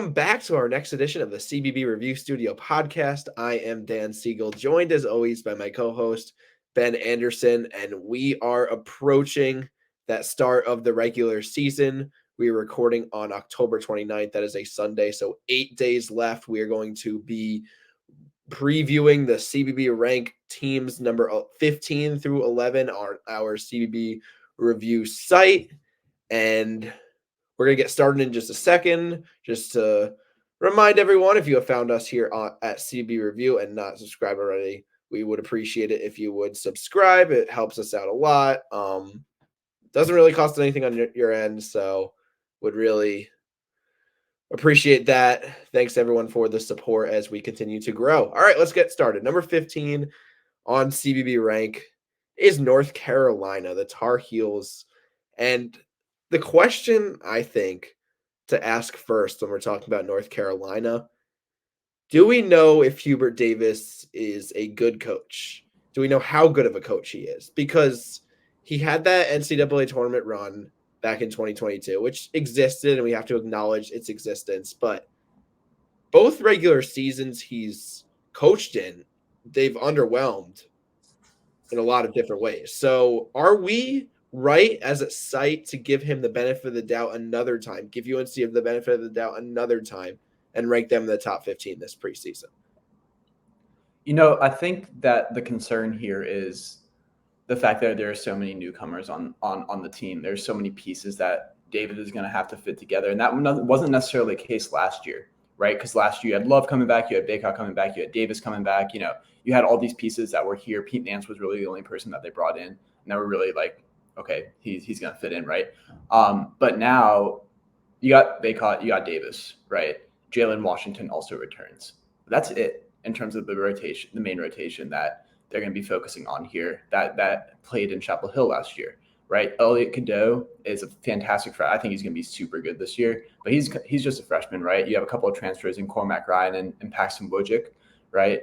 Welcome back to our next edition of the CBB Review Studio podcast. I am Dan Siegel, joined as always by my co-host, Ben Anderson, and we are approaching that start of the regular season. We are recording on October 29th. That is a Sunday, so 8 days left. We are going to be previewing the CBB rank teams number 15 through 11 on our CBB Review site. And we're going to get started in just a second. Just to remind everyone, if you have found us here at CB Review and not subscribed already, we would appreciate it if you would subscribe. It helps us out a lot. Doesn't really cost anything on your end, so would really appreciate that. Thanks everyone for the support as we continue to grow. All right, let's get started. Number 15 on CBB rank is North Carolina, the Tar Heels. And the question, I think, to ask first when we're talking about North Carolina, do we know if Hubert Davis is a good coach? Do we know how good of a coach he is? Because he had that NCAA tournament run back in 2022, which existed, and we have to acknowledge its existence. But both regular seasons he's coached in, they've underwhelmed in a lot of different ways. So are we right as a site to give him the benefit of the doubt another time, give UNC the benefit of the doubt another time, and rank them in the top 15 this preseason? You know, I think that the concern here is the fact that there are so many newcomers on the team. There's so many pieces that David is going to have to fit together. And that wasn't necessarily the case last year, right? Because last year you had Love coming back, you had Baycott coming back, you had Davis coming back. You know, you had all these pieces that were here. Pete Nance was really the only person that they brought in. And they were really like, okay, he's going to fit in, right? But now you got Baycott, you got Davis, right? Jalen Washington also returns. That's it in terms of the rotation, the main rotation that they're going to be focusing on here that played in Chapel Hill last year, right? Elliot Cadeau is a fantastic I think he's going to be super good this year, but he's just a freshman, right? You have a couple of transfers in Cormac Ryan and Paxton Wojcik, right?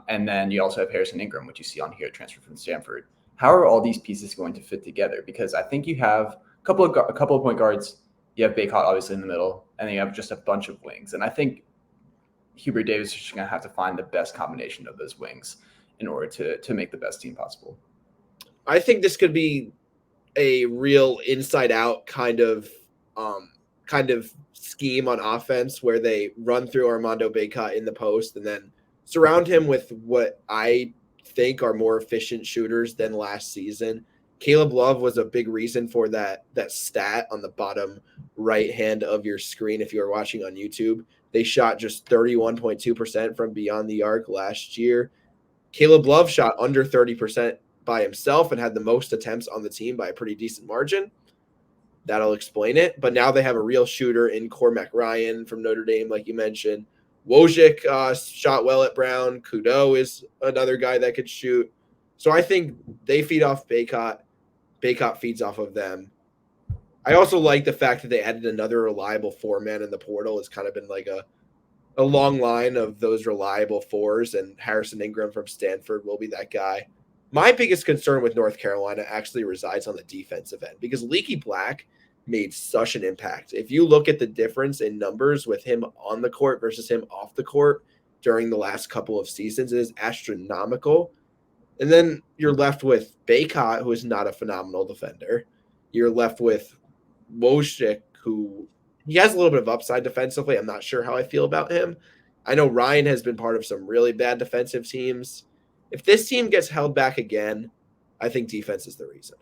And then you also have Harrison Ingram, which you see on here, transfer from Stanford. How are all these pieces going to fit together? Because I think you have a couple of point guards. You have Baycott obviously in the middle, and then you have just a bunch of wings. And I think Hubert Davis is just going to have to find the best combination of those wings in order to make the best team possible. I think this could be a real inside-out kind of scheme on offense where they run through Armando Baycott in the post and then surround him with what I think are more efficient shooters than last season. Caleb Love was a big reason for that stat on the bottom right hand of your screen if you are watching on YouTube. They shot just 31.2% from beyond the arc last year. Caleb Love shot under 30% by himself and had the most attempts on the team by a pretty decent margin. That'll explain it. But now they have a real shooter in Cormac Ryan from Notre Dame, like you mentioned. Wojcik shot well at Brown. Kudo is another guy that could shoot. So I think they feed off Baycott. Baycott feeds off of them. I also like the fact that they added another reliable four-man in the portal. It's kind of been like a long line of those reliable fours, and Harrison Ingram from Stanford will be that guy. My biggest concern with North Carolina actually resides on the defensive end because Leaky Black made such an impact. If you look at the difference in numbers with him on the court versus him off the court during the last couple of seasons, it is astronomical. And then you're left with Baycott, who is not a phenomenal defender. You're left with Wojcik, who he has a little bit of upside defensively. I'm not sure how I feel about him. I know Ryan has been part of some really bad defensive teams. If this team gets held back again, I think defense is the reason.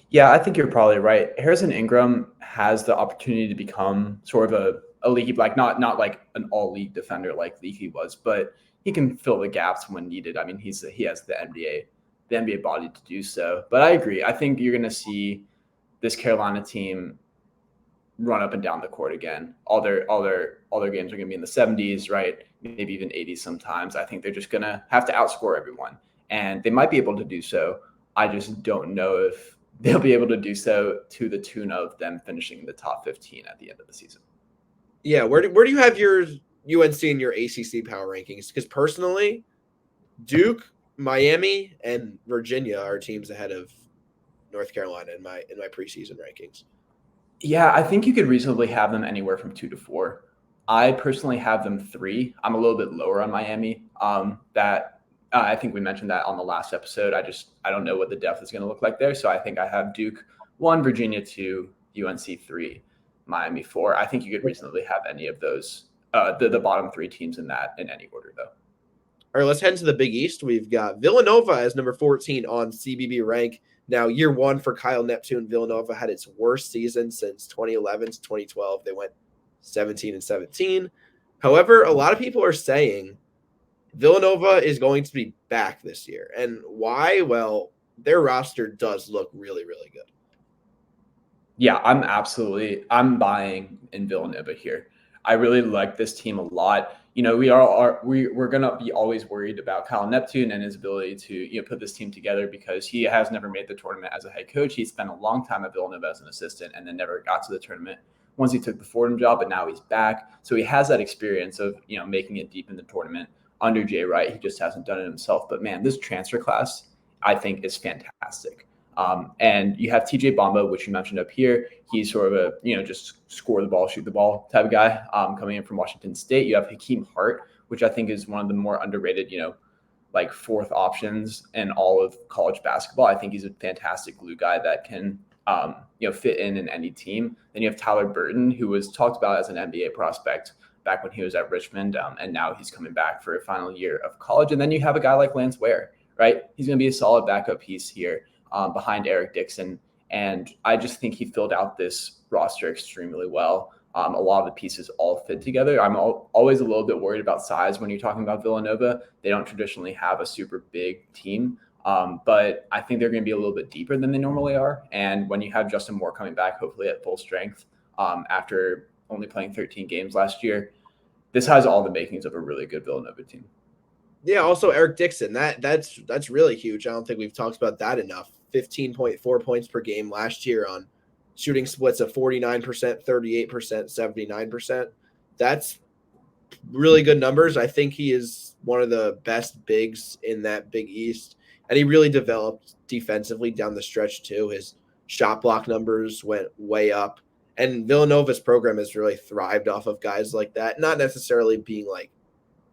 Yeah, I think you're probably right. Harrison Ingram has the opportunity to become sort of a Leaky Black, not like an all-league defender like Leaky was, but he can fill the gaps when needed. I mean, he has the NBA body to do so. But I agree. I think you're going to see this Carolina team run up and down the court again. All their games are going to be in the 70s, right? Maybe even 80s sometimes. I think they're just going to have to outscore everyone, and they might be able to do so. I just don't know if they'll be able to do so to the tune of them finishing in the top 15 at the end of the season. Yeah, where do you have your UNC and your ACC power rankings? Because personally, Duke, Miami, and Virginia are teams ahead of North Carolina in my preseason rankings. Yeah, I think you could reasonably have them anywhere from 2 to 4. I personally have them 3. I'm a little bit lower on Miami. I think we mentioned that on the last episode. I don't know what the depth is going to look like there. So I think I have Duke 1, Virginia 2, UNC 3, Miami 4. I think you could reasonably have any of those, the bottom 3 teams in any order, though. All right, let's head into the Big East. We've got Villanova as number 14 on CBB rank. Now, year 1 for Kyle Neptune, Villanova had its worst season since 2011 to 2012. They went 17-17. However, a lot of people are saying Villanova is going to be back this year. And why? Well, their roster does look really, really good. Yeah, I'm buying in Villanova here. I really like this team a lot. We're gonna be always worried about Kyle Neptune and his ability to put this team together because he has never made the tournament as a head coach. He spent a long time at Villanova as an assistant and then never got to the tournament once he took the Fordham job, but now he's back. So he has that experience of making it deep in the tournament under Jay Wright. He just hasn't done it himself. But man, this transfer class I think is fantastic. And you have TJ Bamba, which you mentioned up here. He's sort of a, just score the ball, shoot the ball type of guy coming in from Washington State. You have Hakeem Hart, which I think is one of the more underrated, like 4th options in all of college basketball. I think he's a fantastic glue guy that can, fit in any team. Then you have Tyler Burton, who was talked about as an NBA prospect back when he was at Richmond. And now he's coming back for a final year of college. And then you have a guy like Lance Ware, right? He's going to be a solid backup piece here. Behind Eric Dixon. And I just think he filled out this roster extremely well. A lot of the pieces all fit together. I'm always a little bit worried about size when you're talking about Villanova. They don't traditionally have a super big team, but I think they're going to be a little bit deeper than they normally are. And when you have Justin Moore coming back, hopefully at full strength after only playing 13 games last year, this has all the makings of a really good Villanova team. Yeah, also Eric Dixon. That's really huge. I don't think we've talked about that enough. 15.4 points per game last year on shooting splits of 49%, 38%, 79%. That's really good numbers. I think he is one of the best bigs in that Big East. And he really developed defensively down the stretch too. His shot block numbers went way up. And Villanova's program has really thrived off of guys like that. Not necessarily being like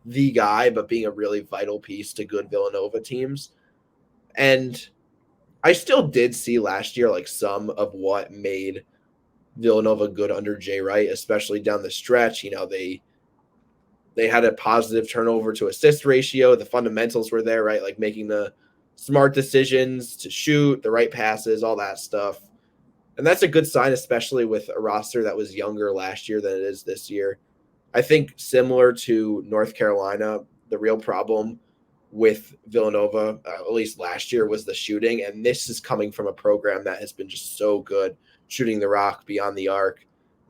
the guy, but being a really vital piece to good Villanova teams. And I still did see last year like some of what made Villanova good under Jay Wright, especially down the stretch. They had a positive turnover to assist ratio. The fundamentals were there, right? Like making the smart decisions to shoot, the right passes, all that stuff. And that's a good sign, especially with a roster that was younger last year than it is this year. I think similar to North Carolina, the real problem with Villanova, at least last year, was the shooting. And this is coming from a program that has been just so good shooting the rock beyond the arc.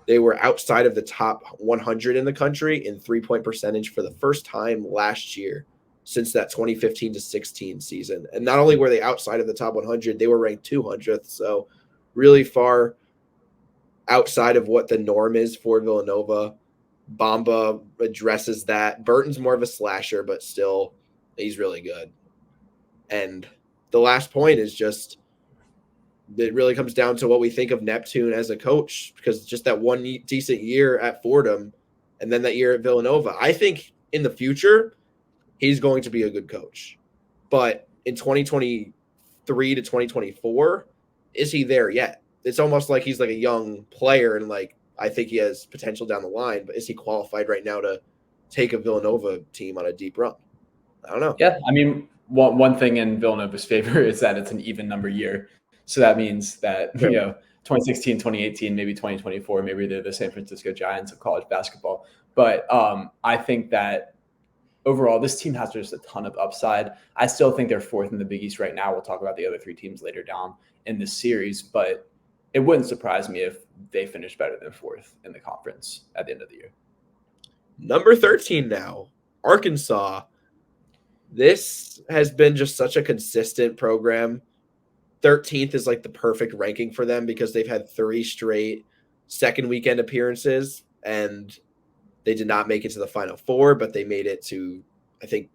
They were outside of the top 100 in the country in 3-point percentage for the first time last year since that 2015-16 season. And not only were they outside of the top 100, they were ranked 200th. So really far outside of what the norm is for Villanova. Bamba addresses that. Burton's more of a slasher, but still, he's really good. And the last point is just, it really comes down to what we think of Neptune as a coach, because just that one decent year at Fordham and then that year at Villanova, I think in the future, he's going to be a good coach. But in 2023 to 2024, is he there yet? It's almost like he's like a young player and like, I think he has potential down the line, but is he qualified right now to take a Villanova team on a deep run? I don't know. Yeah, I mean, one thing in Villanova's favor is that it's an even number year. So that means that, 2016, 2018, maybe 2024, maybe they're the San Francisco Giants of college basketball. But I think that overall, this team has just a ton of upside. I still think they're 4th in the Big East right now. We'll talk about the other 3 teams later down in this series, but it wouldn't surprise me if they finish better than 4th in the conference at the end of the year. Number 13 now, Arkansas. This has been just such a consistent program. 13th is like the perfect ranking for them because they've had 3 straight second weekend appearances, and they did not make it to the Final Four, but they made it to, I think,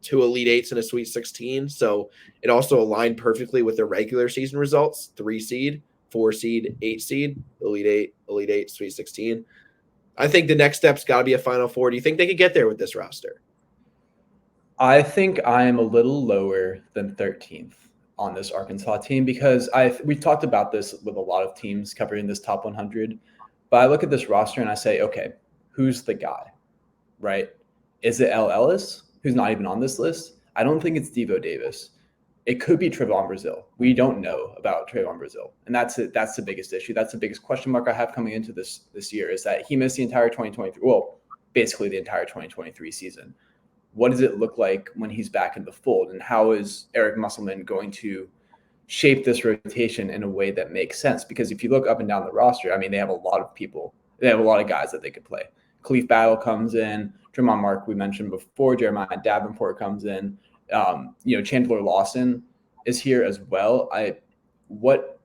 2 Elite Eights and a Sweet 16. So it also aligned perfectly with their regular season results: 3 seed, 4 seed, 8 seed, Elite Eight, Sweet 16. I think the next step's got to be a Final Four. Do you think they could get there with this roster? I think I am a little lower than 13th on this Arkansas team because we've talked about this with a lot of teams covering this top 100. But I look at this roster and I say, okay, who's the guy, right? Is it L. Ellis, who's not even on this list? I don't think it's Devo Davis. It could be Trevon Brazile. We don't know about Trevon Brazile, and that's it. That's the biggest issue. That's the biggest question mark I have coming into this year is that he missed the entire 2023. Well, basically the entire 2023 season. What does it look like when he's back in the fold, and how is Eric Musselman going to shape this rotation in a way that makes sense? Because if you look up and down the roster, I mean, they have a lot of people. They have a lot of guys that they could play. Khalif Battle comes in. Drummond Mark, we mentioned before. Jeremiah Davenport comes in. Chandler Lawson is here as well. What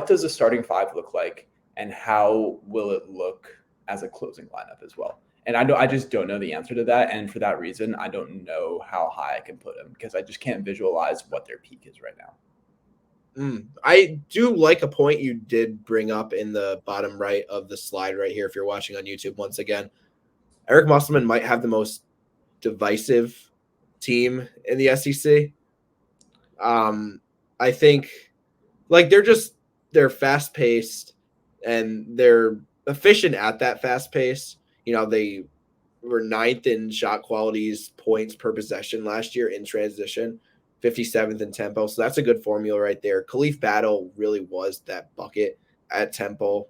does a starting five look like, and how will it look as a closing lineup as well? And I just don't know the answer to that. And for that reason, I don't know how high I can put them because I just can't visualize what their peak is right now. I do like a point you did bring up in the bottom right of the slide right here. If you're watching on YouTube, once again, Eric Musselman might have the most divisive team in the SEC. I think they're fast paced and they're efficient at that fast pace. They were 9th in shot qualities, points per possession last year in transition, 57th in tempo. So that's a good formula right there. Khalif Battle really was that bucket at tempo.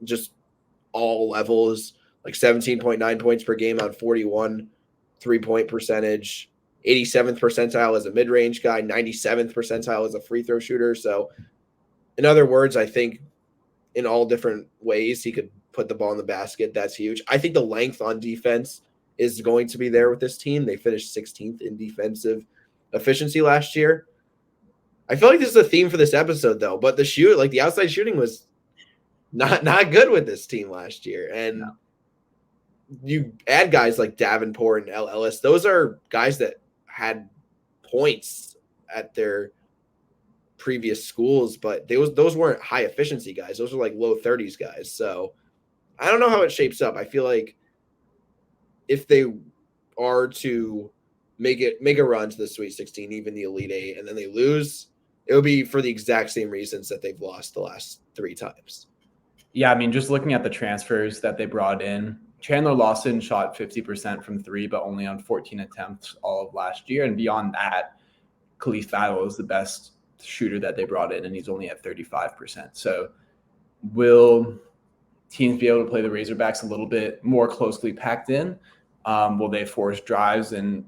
Just all levels, like 17.9 points per game on 41 3-point percentage, 87th percentile as a mid-range guy, 97th percentile as a free throw shooter. So in other words, I think in all different ways he could put the ball in the basket. That's huge. I think the length on defense is going to be there with this team. They finished 16th in defensive efficiency last year. I feel like this is a theme for this episode though, but the outside shooting was not good with this team last year. And you add guys like Davenport and L. Ellis. Those are guys that had points at their previous schools, but those weren't high efficiency guys. Those are like low 30s guys. So I don't know how it shapes up. I feel like if they are to make a run to the Sweet 16, even the Elite Eight, and then they lose, it would be for the exact same reasons that they've lost the last 3 times. Yeah, I mean, just looking at the transfers that they brought in, Chandler Lawson shot 50% from 3, but only on 14 attempts all of last year. And beyond that, Khalif Battle is the best shooter that they brought in, and he's only at 35%. So will teams be able to play the Razorbacks a little bit more closely packed in? Will they force drives and,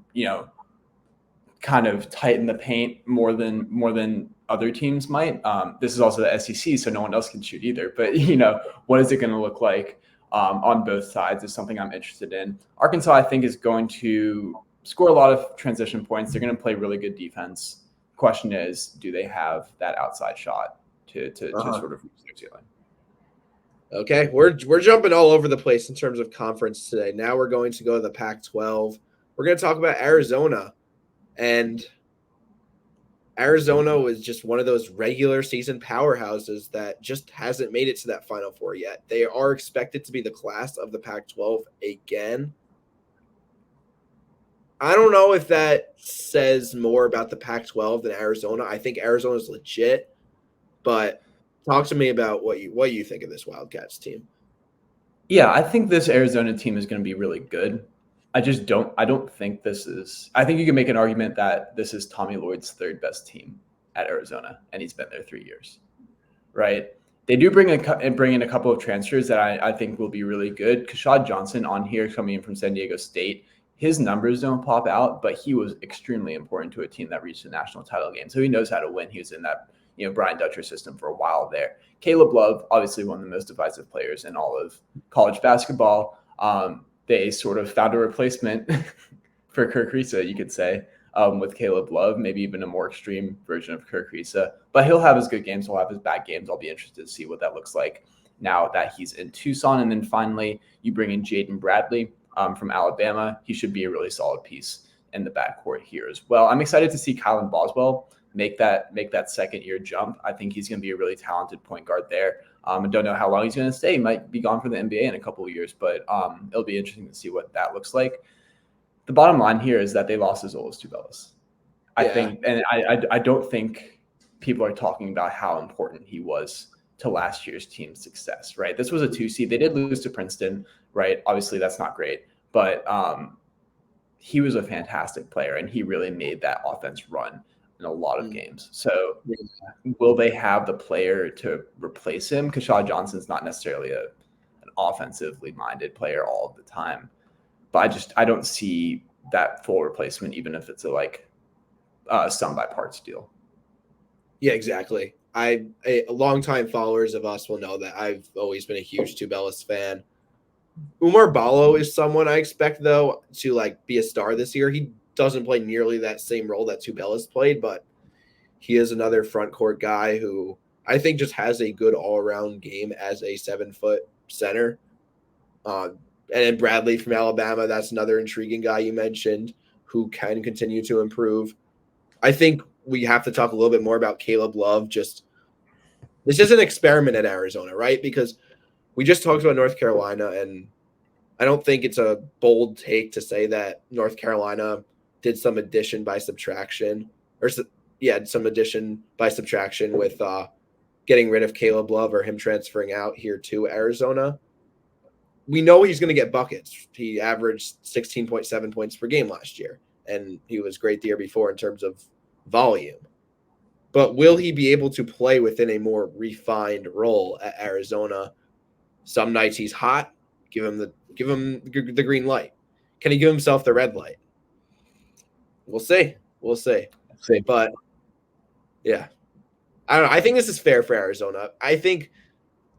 kind of tighten the paint more than other teams might? This is also the SEC, so no one else can shoot either. But, what is it going to look like on both sides is something I'm interested in. Arkansas, I think, is going to score a lot of transition points. They're going to play really good defense. Question is, do they have that outside shot to sort of reach their ceiling? Okay, we're jumping all over the place in terms of conference today. Now we're going to go to the Pac-12. We're going to talk about Arizona. And Arizona was just one of those regular season powerhouses that just hasn't made it to that Final Four yet. They are expected to be the class of the Pac-12 again. I don't know if that says more about the Pac-12 than Arizona. I think Arizona is legit, but talk to me about what you think of this Wildcats team. Yeah, I think this Arizona team is going to be really good. I don't think I think you can make an argument that this is Tommy Lloyd's 3rd best team at Arizona, and he's been there 3 years, right? They do bring in a couple of transfers that I think will be really good. Kashad Johnson on here coming in from San Diego State. His numbers don't pop out, but he was extremely important to a team that reached the national title game. So he knows how to win. He was in that Brian Dutcher system for a while there. Caleb Love, obviously one of the most divisive players in all of college basketball. They sort of found a replacement for Kirk Risa, you could say, with Caleb Love, maybe even a more extreme version of Kirk Risa. But he'll have his good games. He'll have his bad games. I'll be interested to see what that looks like now that he's in Tucson. And then finally, you bring in Jaden Bradley from Alabama. He should be a really solid piece in the backcourt here as well. I'm excited to see Kylan Boswell make that second-year jump. I think he's going to be a really talented point guard there. I don't know how long he's going to stay. He might be gone for the NBA in a couple of years, but it'll be interesting to see what that looks like. The bottom line here is that they lost as old as Tubelis. I think, and I don't think people are talking about how important he was to last year's team's success, right? This was a 2 seed. They did lose to Princeton, right? Obviously, that's not great, but he was a fantastic player, and he really made that offense run in a lot of games. So will they have the player to replace him? Because Shaw Johnson's not necessarily an offensively minded player all of the time. But I don't see that full replacement, even if it's a sum by parts deal. Yeah, exactly. Longtime followers of us will know that I've always been a huge Tubelis fan. Umar Ballo is someone I expect, though, to be a star this year. He doesn't play nearly that same role that Tubelis played, but he is another front court guy who I think just has a good all-around game as a 7-foot center. And then Bradley from Alabama, that's another intriguing guy you mentioned who can continue to improve. I think we have to talk a little bit more about Caleb Love. This is an experiment at Arizona, right? Because we just talked about North Carolina, and I don't think it's a bold take to say that North Carolina did some addition by subtraction, some addition by subtraction with getting rid of Caleb Love or him transferring out here to Arizona. We know he's going to get buckets. He averaged 16.7 points per game last year, and he was great the year before in terms of volume. But will he be able to play within a more refined role at Arizona? Some nights he's hot. Give him the green light. Can he give himself the red light? We'll see. But yeah, I don't know. I think this is fair for Arizona. I think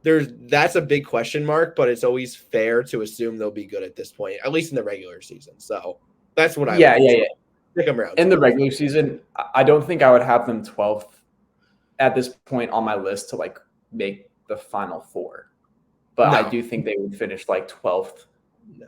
that's a big question mark, but it's always fair to assume they'll be good at this point, at least in the regular season. So that's what I would pick them around. In the regular season, I don't think I would have them 12th at this point on my list to make the Final Four. But I do think they would finish 12th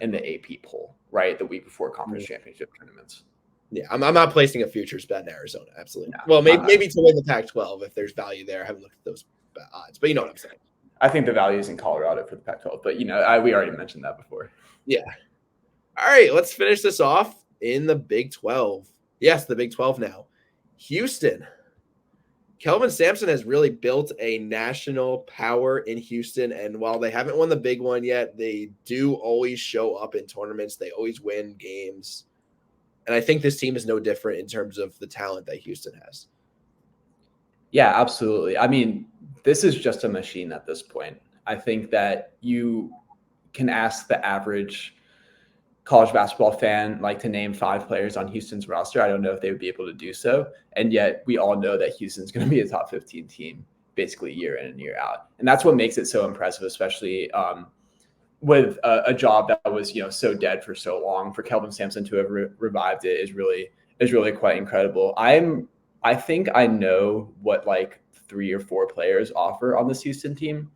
in the AP poll, right? The week before conference championship tournaments. Yeah, I'm not placing a futures bet in Arizona. Absolutely. No, well, maybe to win the Pac-12 if there's value there. I haven't looked at those odds, but you know what I'm saying. I think the value is in Colorado for the Pac-12, but we already mentioned that before. Yeah. All right, let's finish this off in the Big 12. Yes, the Big 12 now. Houston. Kelvin Sampson has really built a national power in Houston, and while they haven't won the big one yet, they do always show up in tournaments. They always win games. And I think this team is no different in terms of the talent that Houston has. Yeah, absolutely. I mean, this is just a machine at this point. I think that you can ask the average college basketball fan to name 5 players on Houston's roster. I don't know if they would be able to do so. And yet we all know that Houston's going to be a top 15 team basically year in and year out. And that's what makes it so impressive, especially with a job that was, so dead for so long. For Kelvin Sampson to have revived it is really quite incredible. I think I know what 3 or 4 players offer on this Houston team,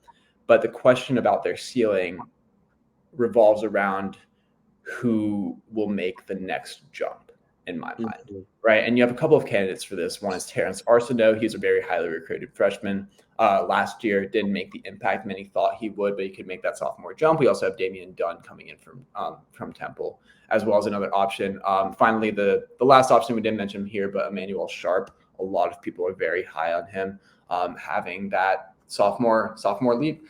but the question about their ceiling revolves around who will make the next jump in my mind, right? And you have a couple of candidates for this. One is Terrence Arsenault. He's a very highly recruited freshman. Last year didn't make the impact many thought he would, but he could make that sophomore jump. We also have Damian Dunn coming in from Temple, as well as another option. Finally, the last option we didn't mention here, but Emmanuel Sharp. A lot of people are very high on him, having that sophomore leap.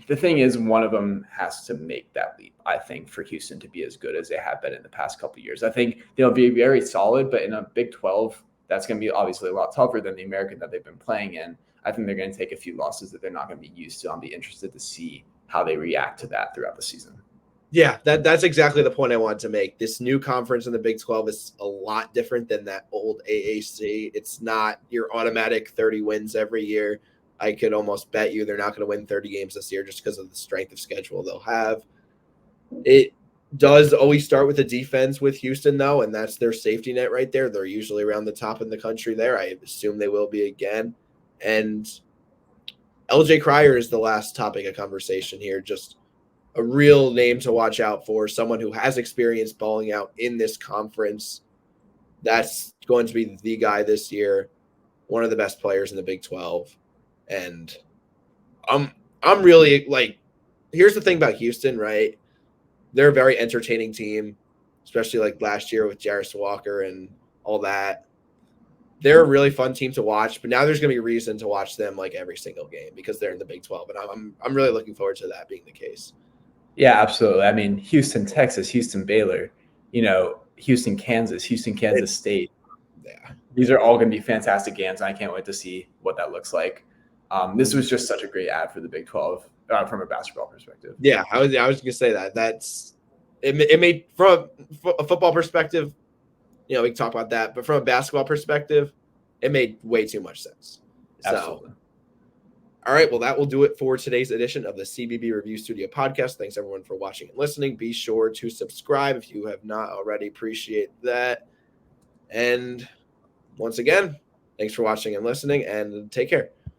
The thing is, one of them has to make that leap, I think, for Houston to be as good as they have been in the past couple of years. I think they'll be very solid, but in a Big 12, that's going to be obviously a lot tougher than the American that they've been playing in. I think they're going to take a few losses that they're not going to be used to. I'll be interested to see how they react to that throughout the season. Yeah, that's exactly the point I wanted to make. This new conference in the Big 12 is a lot different than that old AAC. It's not your automatic 30 wins every year. I could almost bet you they're not going to win 30 games this year just because of the strength of schedule they'll have. It does always start with the defense with Houston, though, and that's their safety net right there. They're usually around the top in the country there. I assume they will be again. And LJ Cryer is the last topic of conversation here. Just a real name to watch out for, someone who has experience balling out in this conference. That's going to be the guy this year, one of the best players in the Big 12. And I'm really like, here's the thing about Houston, right? They're a very entertaining team, especially like last year with Jarris Walker and all that. They're a really fun team to watch, but now there's going to be a reason to watch them like every single game because they're in the Big 12, and I'm really looking forward to that being the case. Yeah, absolutely. I mean, Houston, Texas, Houston, Baylor, Houston, Kansas State. Yeah. These are all going to be fantastic games. I can't wait to see what that looks like. This was just such a great ad for the Big 12 from a basketball perspective. Yeah, I was going to say that. It made from a football perspective, we can talk about that, but from a basketball perspective, it made way too much sense. Absolutely. All right, well, that will do it for today's edition of the CBB Review Studio podcast. Thanks, everyone, for watching and listening. Be sure to subscribe if you have not already. Appreciate that. And once again, thanks for watching and listening, and take care.